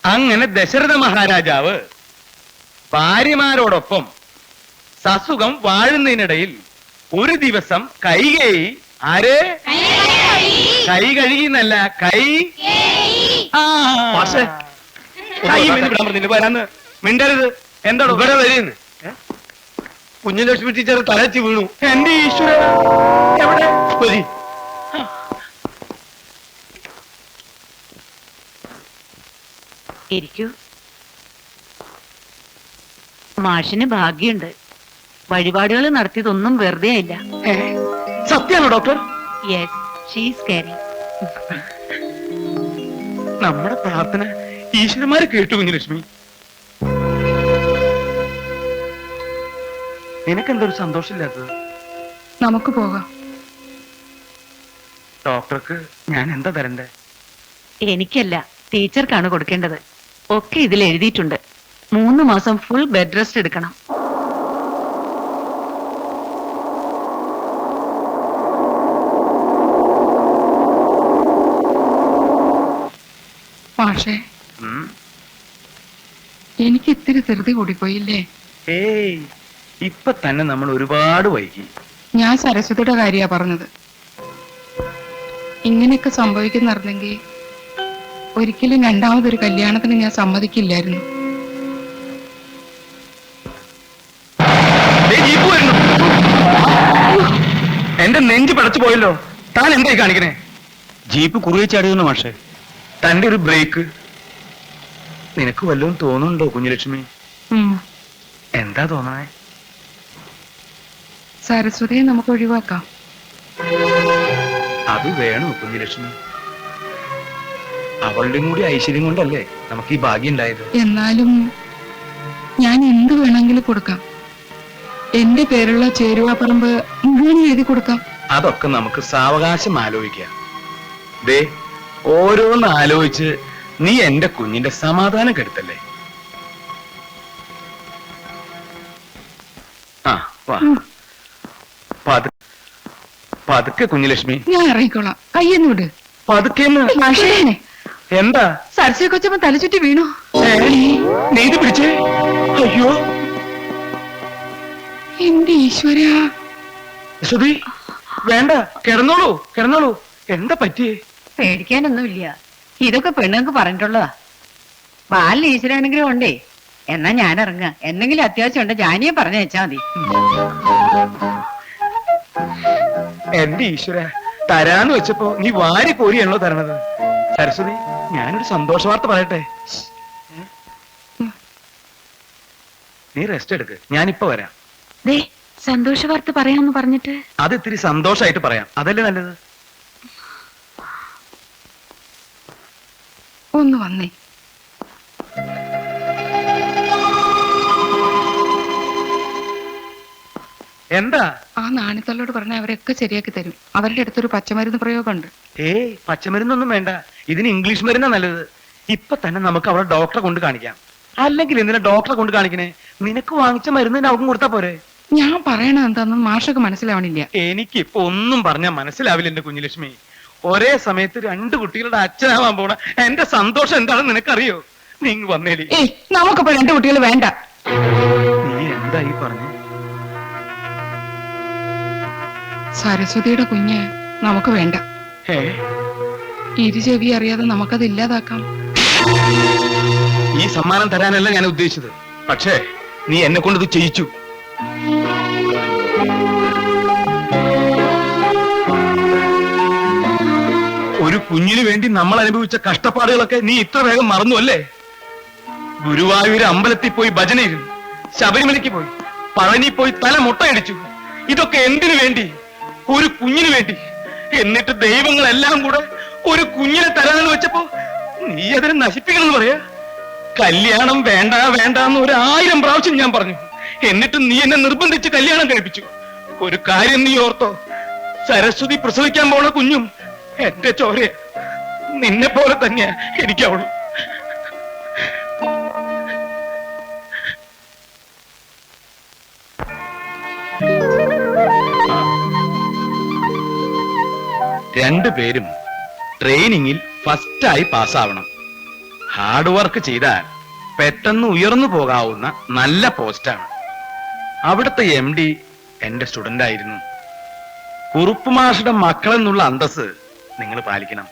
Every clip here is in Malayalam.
അങ്ങനെ ദശരഥ മഹാരാജാവ് ഭാര്യമാരോടൊപ്പം സസുഖം വാഴുന്നതിനിടയിൽ ഒരു ദിവസം കൈകേയി ആര് കൈ കഴുകിന്നല്ല കൈ കൈ വിടാൻ പറഞ്ഞില്ല വരാന്ന് മിണ്ടരുത്. എന്താണ് ഇവിടെ വരുന്ന്? കുഞ്ഞുലക്ഷ്മി ടീച്ചർ തലച്ച് വീണു. എന്റെ ഈശ്വര എവിടെ വരി? ഇരിക്കൂ. മാഷിന് ഭാഗ്യമുണ്ട്. വഴിപാടുകൾ നടത്തിയതൊന്നും വെറുതെ ആയില്ല. സത്യാണോ ഡോക്ടർ? യെസ്, ഷീസ് കാരി. നമ്മുടെ പ്രാർത്ഥന ഈശ്വരന്മാരെ കേട്ടു. കുഞ്ഞുലക്ഷ്മി, നിനക്കെന്തൊരു സന്തോഷമില്ലാത്തത്? നമുക്ക് പോകാം. ഡോക്ടർക്ക് ഞാൻ എന്താ തരണ്ടേ? എനിക്കല്ല, ടീച്ചർക്കാണ് കൊടുക്കേണ്ടത്. ഒക്കെ ഇതിൽ എഴുതിയിട്ടുണ്ട്. 3 മാസം ഫുൾ ബെഡ് റെസ്റ്റ് എടുക്കണം. പക്ഷേ എനിക്ക് ഇത്തിരി ധൃതി കൂടിപ്പോയില്ലേ? ഏയ്, ഇപ്പൊ തന്നെ നമ്മൾ ഒരുപാട് വൈകി. ഞാൻ സരസ്വതിയുടെ കാര്യാ പറഞ്ഞത്. ഇങ്ങനെയൊക്കെ സംഭവിക്കുന്നറിഞ്ഞെങ്കിൽ ഒരിക്കലും രണ്ടാമതൊരു കല്യാണത്തിന് ഞാൻ സമ്മതിക്കില്ലായിരുന്നു. എന്റെ നെഞ്ച് പടച്ചു പോയല്ലോ. താൻ എന്തായി കാണിക്കണേ? ജീപ്പ് കുറുകെ ചാടിയെന്ന് മാഷേ. തന്റെ ഒരു ബ്രേക്ക്. നിനക്ക് വല്ലതും തോന്നുന്നുണ്ടോ കുഞ്ഞുലക്ഷ്മി? എന്താ തോന്നണേ? സരസ്വതിയെ നമുക്ക് ഒഴിവാക്കാം. അത് വേണോ കുഞ്ഞുലക്ഷ്മി? അവളുടെയും കൂടി ഐശ്വര്യം കൊണ്ടല്ലേ നമുക്ക് ഈ ഭാഗ്യം ഉണ്ടായത്. എന്നാലും ഞാൻ എന്ത് വേണമെങ്കിലും കൊടുക്കാം. എന്റെ പേരുള്ള ചേരുവാപ്പറമ്പ് മുഴുവൻ എഴുതി കൊടുക്കാം. അതൊക്കെ നമുക്ക് സാവകാശം ആലോചിക്കാം. ദേ, ഓരോന്ന് ആലോചിച്ച് നീ എന്റെ കുഞ്ഞിന്റെ സമാധാനം കെടുത്തല്ലേ. ആ വാ, പതുക്കെ കുഞ്ഞുലക്ഷ്മി. ഞാൻ ഇറങ്ങിക്കോളാം. കയ്യെന്ന് വിട്. പതുക്കെ. എന്താ? സരസ്വതി കൊച്ചമ്മ തലചുറ്റി വീണു. നീ ഇത് പിടിച്ചേ. അയ്യോ എന്റെ ഈശ്വര. ശ്രുതി, വേണ്ട, കിടന്നോളൂ കിടന്നോളൂ. എന്താ പറ്റിയേ? പേടിക്കാനൊന്നുമില്ല. ഇതൊക്കെ പെണ്ണുങ്ങൾക്ക് പറഞ്ഞിട്ടുള്ളതാ. ബാലിന് ഈശ്വരാനുഗ്രഹം ഉണ്ടേ. എന്നാ ഞാൻ ഇറങ്ങാം. എന്തെങ്കിലും അത്യാവശ്യം ഉണ്ട് ജാനിയെ പറഞ്ഞു വെച്ചാ മതി. എന്റെ ഈശ്വര, തരാന്ന് വെച്ചപ്പോ നീ വാരി കോരിയാണല്ലോ തരണത്. സരസ്വതി, ഞാനൊരു സന്തോഷ വാർത്ത പറയട്ടെ. നീ റെസ്റ്റ് എടുക്ക്, ഞാനിപ്പോ വരാം. സന്തോഷ വാർത്ത പറയാന്ന് പറഞ്ഞിട്ട് അത് ഇത്തിരി സന്തോഷായിട്ട് പറയാം, അതല്ലേ നല്ലത്. ഒന്ന് വന്നേ. എന്താ? ആ നാണിത്തള്ളോട് പറഞ്ഞ അവരൊക്കെ ശരിയാക്കി തരും. അവരുടെ അടുത്തൊരു പച്ചമരുന്ന് പ്രയോഗമുണ്ട്. ഏയ്, പച്ചമരുന്നൊന്നും വേണ്ട. ഇതിന് ഇംഗ്ലീഷ് മരുന്നാ നല്ലത്. ഇപ്പൊ തന്നെ നമുക്ക് അവളെ ഡോക്ടറെ കൊണ്ട് കാണിക്കാം. അല്ലെങ്കിൽ എന്തിനാ ഡോക്ടറെ കൊണ്ട് കാണിക്കണേ? നിനക്ക് വാങ്ങിച്ച മരുന്ന് അവക്കും കൊടുത്താ പോരെ? ഞാൻ പറയണത് എന്താന്ന് മാഷക്ക് മനസ്സിലാവണില്ല. എനിക്കിപ്പൊ ഒന്നും പറഞ്ഞാൽ മനസ്സിലാവില്ല എന്റെ കുഞ്ഞുലക്ഷ്മി. ഒരേ സമയത്ത് 2 കുട്ടികളുടെ അച്ഛനാവാൻ പോണ എന്റെ സന്തോഷം എന്താണെന്ന് നിനക്കറിയോ? നീ വന്നേലി. നമുക്കിപ്പോ 2 കുട്ടികൾ വേണ്ട. നീ എന്താ ഈ പറഞ്ഞു? സരസ്വതിയുടെ കുഞ്ഞ് നമുക്ക് വേണ്ട. ചെവി അറിയാതെ നമുക്കത് ഇല്ലാതാക്കാം. ഈ സമ്മാനം തരാനല്ല ഞാൻ ഉദ്ദേശിച്ചത്. പക്ഷേ നീ എന്നെ കൊണ്ടത് ചെയ്യിച്ചു. ഒരു കുഞ്ഞിന് വേണ്ടി നമ്മൾ അനുഭവിച്ച കഷ്ടപ്പാടുകളൊക്കെ നീ ഇത്ര വേഗം മറന്നു അല്ലേ? ഗുരുവായൂർ അമ്പലത്തിൽ പോയി ഭജനയിരുന്നു, ശബരിമലയ്ക്ക് പോയി, പഴനി പോയി തല മുട്ടയടിച്ചു. ഇതൊക്കെ എന്തിനു വേണ്ടി? ഒരു കുഞ്ഞിന് വേണ്ടി. എന്നിട്ട് ദൈവങ്ങളെല്ലാം കൂടെ ഒരു കുഞ്ഞിനെ തരാന്ന് വെച്ചപ്പോ നീ അതിനെ നശിപ്പിക്കണമെന്ന് പറയാ. കല്യാണം വേണ്ട വേണ്ട എന്ന് 1000 പ്രാവശ്യം ഞാൻ പറഞ്ഞു. എന്നിട്ട് നീ എന്നെ നിർബന്ധിച്ച് കല്യാണം കഴിപ്പിച്ചു. ഒരു കാര്യം നീ ഓർത്തോ, സരസ്വതി പ്രസവിക്കാൻ പോണ കുഞ്ഞും എന്റെ ചോരയ. നിന്നെ പോലെ തന്നെയാ എനിക്കവളു. രണ്ടുപേരും ട്രെയിനിങ്ങിൽ ഫസ്റ്റായി പാസ്സാവണം. ഹാർഡ് വർക്ക് ചെയ്താൽ പെട്ടെന്ന് ഉയർന്നു പോകാവുന്ന നല്ല പോസ്റ്റാണ്. അവിടുത്തെ MD എന്റെ സ്റ്റുഡന്റ് ആയിരുന്നു. കുറുപ്പ് മാഷുടെ മക്കളെന്നുള്ള അന്തസ് നിങ്ങൾ പാലിക്കണം.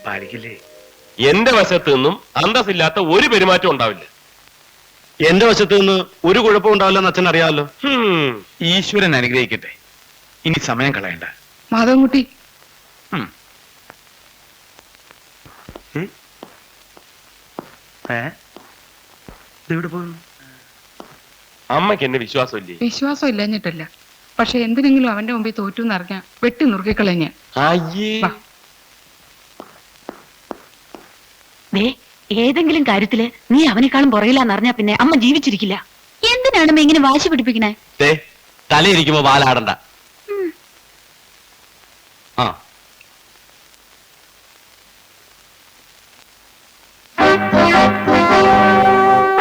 പാലിക്കില്ലേ? എന്റെ വശത്ത് നിന്നും അന്തസ്സില്ലാത്ത ഒരു പെരുമാറ്റം ഉണ്ടാവില്ല. എന്റെ വശത്ത് നിന്ന് ഒരു കുഴപ്പം ഉണ്ടാവില്ലെന്ന് അച്ഛൻ അറിയാമല്ലോ. ഈശ്വരൻ അനുഗ്രഹിക്കട്ടെ. ഇനി സമയം കളയണ്ട. മാധവൻകുട്ടി, ഇതെവിടെ പോകുന്നു? അമ്മയ്ക്ക് എന്നെ വിശ്വാസമില്ലേ? വിശ്വാസം ഇല്ലഞ്ഞിട്ടല്ല, പക്ഷെ എന്തിനെങ്കിലും അവന്റെ മുമ്പിൽ തോറ്റു എന്നറിഞ്ഞ വെട്ടി നുറുക്കിക്കളഞ്ഞ. അയ്യേ, ഏതെങ്കിലും കാര്യത്തില് നീ അവനേക്കാളും പുറകിലാന്നറിഞ്ഞാ പിന്നെ അമ്മ ജീവിച്ചിരിക്കില്ല. എന്തിനാണ് ഇങ്ങനെ വാശി പിടിപ്പിക്കണേ? തലയിരിക്കുമ്പോ വാലാടണ്ട. ആ,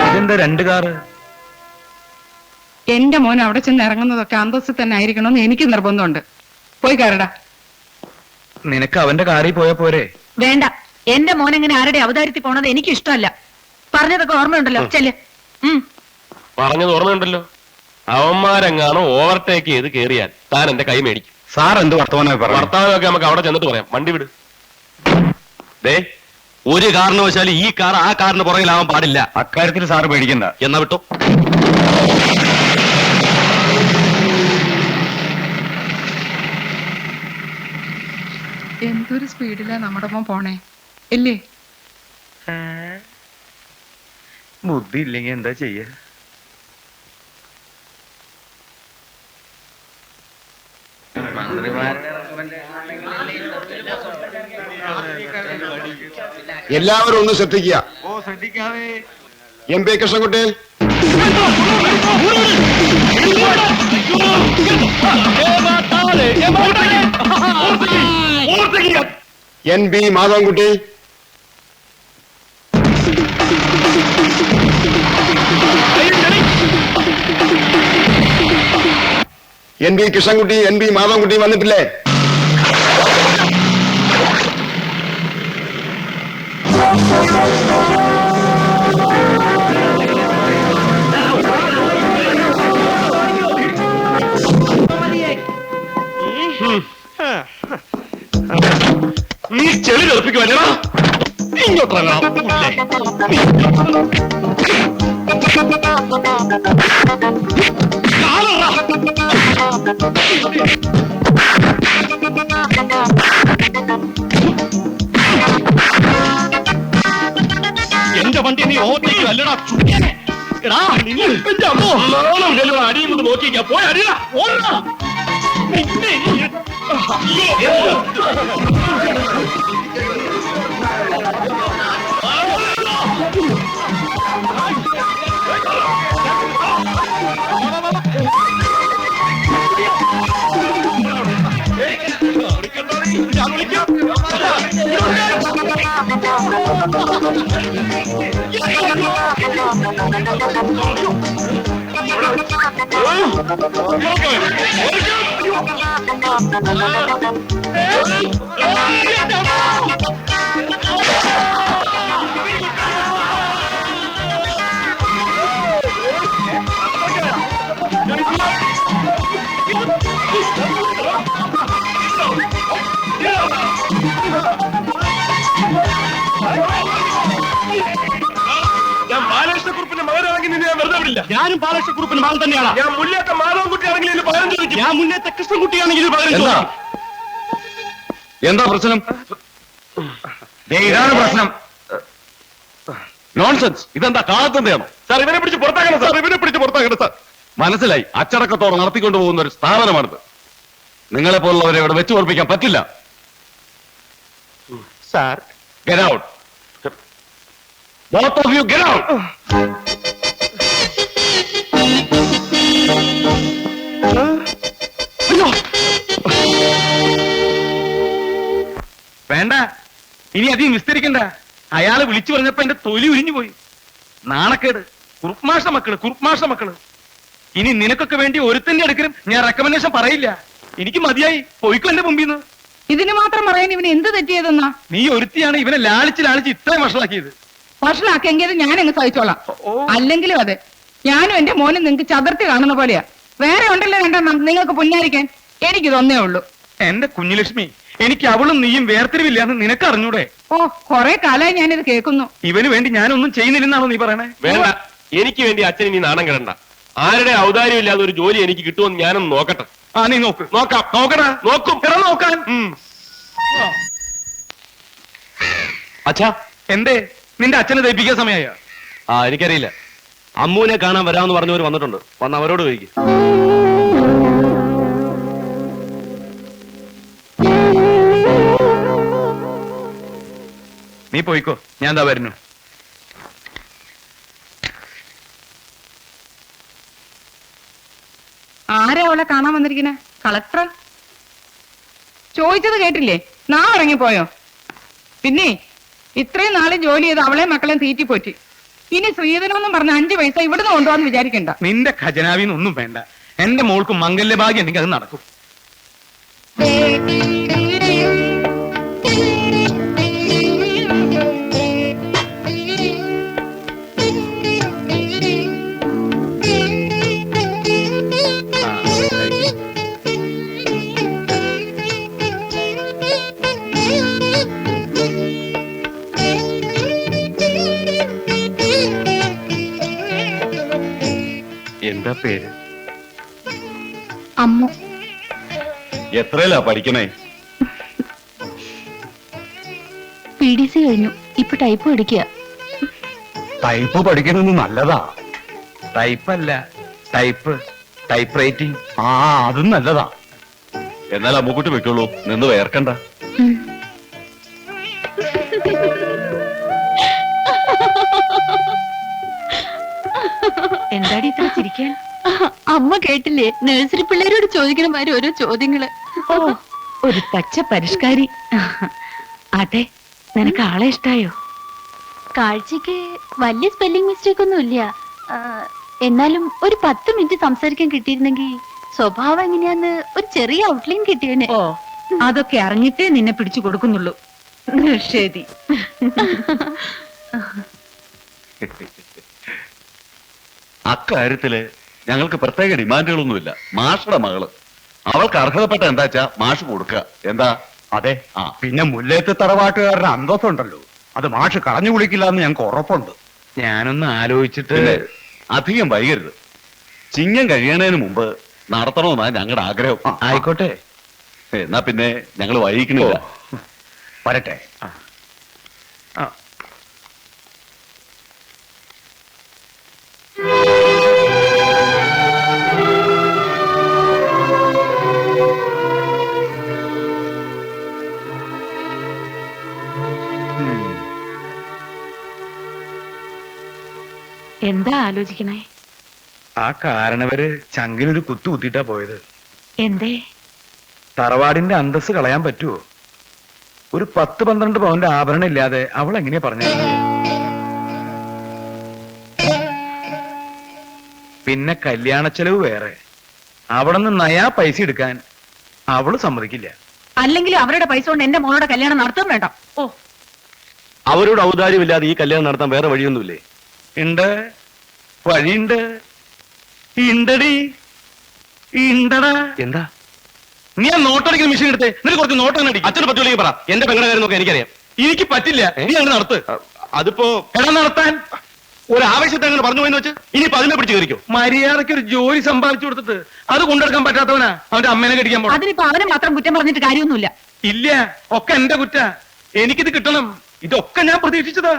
ഇതെന്താ 2 കാറ്? എന്റെ മോൻ അവിടെ ചെന്ന് ഇറങ്ങുന്നതൊക്കെ അന്തസ്സിൽ തന്നെ ആയിരിക്കണമെന്ന് എനിക്ക് നിർബന്ധമുണ്ട്. പോയി കയറടാ. നിനക്ക് അവന്റെ കാറിൽ പോയാ പോരെ? വേണ്ട, എന്റെ മോൻ എങ്ങനെ ആരുടെ അവതാരത്തിൽ പോണത് എനിക്ക് ഇഷ്ടമല്ല. പറഞ്ഞതൊക്കെ ഓർമ്മയുണ്ടല്ലോ. ചെല്ല്. പറഞ്ഞത് ഓർമ്മയുണ്ടല്ലോ. അവന്മാരെങ്ങാണോ ഓവർടേക്ക് ചെയ്ത് കേറിയാൽ താൻ എന്റെ കൈ മേടിക്കും. സാർ എന്ത് വർത്തമാനമായി പറഞ്ഞു? വർത്താനമൊക്കെ നമുക്ക് അവിടെ ചെന്നിട്ട് പറയാം. വണ്ടി വിട്. ഒരു കാരണവശാലും ഈ കാർ ആ കാറിന് പുറകിലാവാൻ പാടില്ല. അക്കാര്യത്തിൽ സാറ് പേടിക്കണ്ട. എന്നാ വിട്ടോ. എന്തൊരു സ്പീഡിലാ നമ്മുടെ മോൻ പോണേ ഇല്ലേ? ബുദ്ധി ഇല്ലെങ്കിൽ എന്താ ചെയ്യ? എല്ലാവരും ഒന്ന് ശ്രദ്ധിക്കുക. MP Krishnankutty, NB Madhavankutty, NB Krishnankutty, NB Madhavankutty വന്നിട്ടില്ലേ? നീ ചെളി തെറിപ്പിക്കുവല്ലടാ. ഇങ്ങോട്ടിറങ്ങാം. എന്റെ വണ്ടി നീ ഓർത്തേക്ക് അല്ലടാ. അടിയും കൊണ്ട് നോക്കിക്കാ. പോയി അടിയാ. ഓടാ. ഞാൻ ബാലകൃഷ്ണക്കുറുപ്പിന്റെ മകനാണെങ്കിൽ നിന്നെ ഞാൻ വെറുതെ വിടില്ല. ഞാനും ബാലകൃഷ്ണക്കുറുപ്പിന്റെ മകൻ തന്നെയാണ്. ഞാൻ മുന്നേറ്റ മാധവൻകുട്ടി ആണെങ്കിൽ ഇതിന് പകരം ചോദിക്കും. ഞാൻ മുന്നേറ്റ കൃഷ്ണൻകുട്ടിയാണെങ്കിൽ ഇത് പകരം ചോദിക്കും. എന്താ പ്രശ്നം? ഇതാണ് പ്രശ്നം. നോൺസെൻസ്. ഇതെന്താ കാലത്തെന്തെയാണോ? സാർ ഇവനെ പിടിച്ച് പുറത്താക്കണം സാർ. ഇവനെ പിടിച്ച് പുറത്താക്കണം സാർ. മനസ്സിലായി. അച്ചടക്കത്തോടെ നടത്തിക്കൊണ്ടു പോകുന്ന ഒരു സ്ഥാപനമാണിത്. നിങ്ങളെ പോലുള്ളവരെ ഇവിടെ വെച്ചു ഓർപ്പിക്കാൻ പറ്റില്ല. Sir, Get out. Both of you get out. വേണ്ട, ഇനി അധികം വിസ്തരിക്കണ്ട. അയാള് വിളിച്ചു പറഞ്ഞപ്പോ എന്റെ തൊലി ഉരിഞ്ഞു പോയി. നാണക്കേട്. കുറുപ്മാഷ മക്കള്. ഇനി നിനക്കൊക്കെ വേണ്ടി ഒരുത്തന്റെ അടുക്കലും ഞാൻ റെക്കമെൻഡേഷൻ പറയില്ല. എനിക്ക് മതിയായി. പോയിക്കോ എന്റെ മുമ്പിൽ നിന്ന്. ഇതിന് മാത്രം പറയാൻ ഇവന് എന്ത് തെറ്റിയതെന്നാ? നീ ഒരുത്തിയാണ് ഇവനെ ലാളിച്ച് ലാളിച്ച് ഇത്രയും വഷളാക്കിയത്. ഭക്ഷണാക്കെങ്കിൽ ഞാനങ്ങ് സഹിച്ചോളാം. ഓ. അല്ലെങ്കിലും അതെ, ഞാനും എന്റെ മോനും നിങ്ങൾക്ക് ചതുർത്തി കാണുന്ന പോലെയാ. വേറെ ഉണ്ടല്ലോ രണ്ടെണ്ണം നിങ്ങൾക്ക് പുന്നാരിക്കാൻ. എനിക്ക് തോന്നേ ഉള്ളൂ. എന്റെ കുഞ്ഞുലക്ഷ്മി, എനിക്ക് അവളും നീയും വേർതിരിവില്ലാന്ന് നിനക്ക് അറിഞ്ഞൂടെ? ഓ, കൊറേ കാലമായി ഞാനിത് കേൾക്കുന്നു. ഇവന് വേണ്ടി ഞാനൊന്നും ചെയ്യുന്നില്ലെന്നാണോ നീ പറയണേ? വേണ്ട, എനിക്ക് വേണ്ടി അച്ഛൻ ഇനി നാണം കിടണ്ട. ആരുടെ ഔദാര്യം ഇല്ലാതെ ഒരു ജോലി എനിക്ക് കിട്ടുമെന്ന് ഞാനൊന്ന് നോക്കട്ടെ. ആ, നീ നോക്ക്. നോക്കാം. നോക്കടാ. നോക്കും. എടാ നോക്കാൻ. അച്ഛാ, എന്തേ നിന്റെ അച്ഛനെ ദയിപ്പിക്കാൻ സമയമായ? എനിക്കറിയില്ല. അമ്മൂനെ കാണാൻ വരാമെന്ന് പറഞ്ഞവർ വന്നിട്ടുണ്ട്. വന്ന് അവരോട് ചോദിക്കും. നീ പോയിക്കോ, ഞാൻ എന്താ വരുന്നു. ആരാ അവളെ കാണാൻ വന്നിരിക്കണേ? കളക്ടർ? ചോദിച്ചത് കേട്ടില്ലേ? നാ ഇറങ്ങിപ്പോയോ? പിന്നെ ഇത്രയും നാളെ ജോലി ചെയ്ത് അവളെ മക്കളെ തീറ്റിപ്പോറ്റി. ഇനി ശ്രീധരമെന്നും പറഞ്ഞ 5 പൈസ ഇവിടുന്ന് കൊണ്ടുപോകാന്ന് വിചാരിക്കണ്ട. നിന്റെ ഖജനാവിന്നൊന്നും വേണ്ട. എന്റെ മോൾക്ക് മംഗല്യഭാഗ്യം ഉണ്ടെങ്കിൽ അത് നടക്കും. എന്താ പേര്? അമ്മു. എത്രയിലാ പഠിക്കണേ? PDC കഴിഞ്ഞു. ഇപ്പൊ ടൈപ്പ് പഠിക്കുക. ടൈപ്പ് പഠിക്കുന്നത് നല്ലതാ. ടൈപ്പല്ല, ടൈപ്പ്. Type writing. ആ, അതും നല്ലതാ. എന്നാൽ അമ്മുക്കുട്ടി വെക്കുള്ളൂ, നിന്ന് വേർക്കണ്ട. എന്താടി ഇത്ര ചിരിക്കാൻ? അമ്മ കേട്ടില്ലേ? നഴ്സറി പിള്ളേരോട് ചോദിക്കണ മാതിരി ഓരോ ചോദ്യങ്ങള്. ഓ, ഒരു പച്ച പരിഷ്കാരി. അതെ, നിനക്ക് ആളെ ഇഷ്ടായോ? കാഴ്ചക്ക് വലിയ സ്പെല്ലിംഗ് മിസ്റ്റേക്ക് ഒന്നും ഇല്ല. എന്നാലും ഒരു 10 മിനിറ്റ് സംസാരിക്കാൻ കിട്ടിയിരുന്നെങ്കിൽ സ്വഭാവം എങ്ങനെയാന്ന് ഒരു ചെറിയ ഔട്ട്ലൈൻ കിട്ടിയേനെ. ഓ, അതൊക്കെ അറിഞ്ഞിട്ടേ നിന്നെ പിടിച്ചു കൊടുക്കുന്നുള്ളൂ. ശരി. അക്കാര്യത്തില് ഞങ്ങൾക്ക് പ്രത്യേക ഡിമാൻഡുകളൊന്നുമില്ല. മാഷയുടെ മകള്, അവൾക്ക് അർഹതപ്പെട്ട എന്താച്ചാ മാഷ് കൊടുക്കുക. എന്താ? അതെ. ആ. പിന്നെ മുല്ലേത്ത് തറവാട്ടുകാരുടെ അന്തസ്സുണ്ടല്ലോ, അത് മാഷ് കളഞ്ഞു കുളിക്കില്ല എന്ന് ഞങ്ങൾക്ക് ഉറപ്പുണ്ട്. ഞാനൊന്ന് ആലോചിച്ചിട്ട്. പിന്നെ അധികം വൈകരുത്. ചിങ്ങം കഴിയണതിന് മുമ്പ് നടത്തണമെന്നാണ് ഞങ്ങളുടെ ആഗ്രഹം. ആയിക്കോട്ടെ. എന്നാ പിന്നെ ഞങ്ങൾ വൈകിക്കണില്ല. വരട്ടെ. ആ. എന്താ ആലോചിക്കണേ? ആ കാരണവര് ചങ്കിനൊരു കുത്തു കുത്തിയിട്ടാ പോയത്. എന്തേ? തറവാടിന്റെ അന്തസ് കളയാൻ പറ്റുമോ? ഒരു 10-12 പവന്റെ ആഭരണം ഇല്ലാതെ അവൾ എങ്ങനെയാ പറഞ്ഞത്? പിന്നെ കല്യാണ ചെലവ് വേറെ. അവിടെ നിന്ന് നയാ പൈസ എടുക്കാൻ അവള് സമ്മതിക്കില്ല. അല്ലെങ്കിൽ അവരുടെ പൈസ കൊണ്ട് എന്റെ മോളുടെ കല്യാണം നടത്താൻ വേണ്ട. ഓ, അവരോട് ഔദാര്യമില്ലാതെ ഈ കല്യാണം നടത്താൻ വേറെ വഴിയൊന്നുമില്ലേ? ഉണ്ട്, വഴിയുണ്ട്. ഇണ്ടടി, ഇണ്ടടാ. എന്താ? നീ ആ നോട്ടടിക്കുന്ന മെഷീൻ എടുത്തേ, എന്നിട്ട് കുറച്ച് നോട്ടം അടി. അച്ഛന് പറ്റൂലെങ്കിൽ പറ. എന്റെ പെങ്ങളുടെ കാര്യം നോക്കാൻ എനിക്കറിയാം. എനിക്ക് പറ്റില്ല, നീ അങ്ങനെ നടത്ത്. അതിപ്പോ എടാ നടത്താൻ. ഒരു ആവശ്യത്തെ അങ്ങനെ പറഞ്ഞു പോയെന്ന് വെച്ച് ഇനിയിപ്പോ അതിനെ പിടിച്ച് കയറിക്കോ. മര്യാദയ്ക്ക് ഒരു ജോലി സമ്പാദിച്ചു കൊടുത്തിട്ട് അത് കൊണ്ടെടുക്കാൻ പറ്റാത്തവനാ അവന്റെ അമ്മേനെ കടിക്കാൻ പോണം. അതിനിപ്പോ അവനെ മാത്രം കുറ്റം പറഞ്ഞിട്ട് കാര്യമൊന്നുമില്ല. ഇല്ല, ഒക്കെ എന്റെ കുറ്റ. എനിക്കിത് കിട്ടണം. ഇതൊക്കെ ഞാൻ പ്രതീക്ഷിച്ചതാ.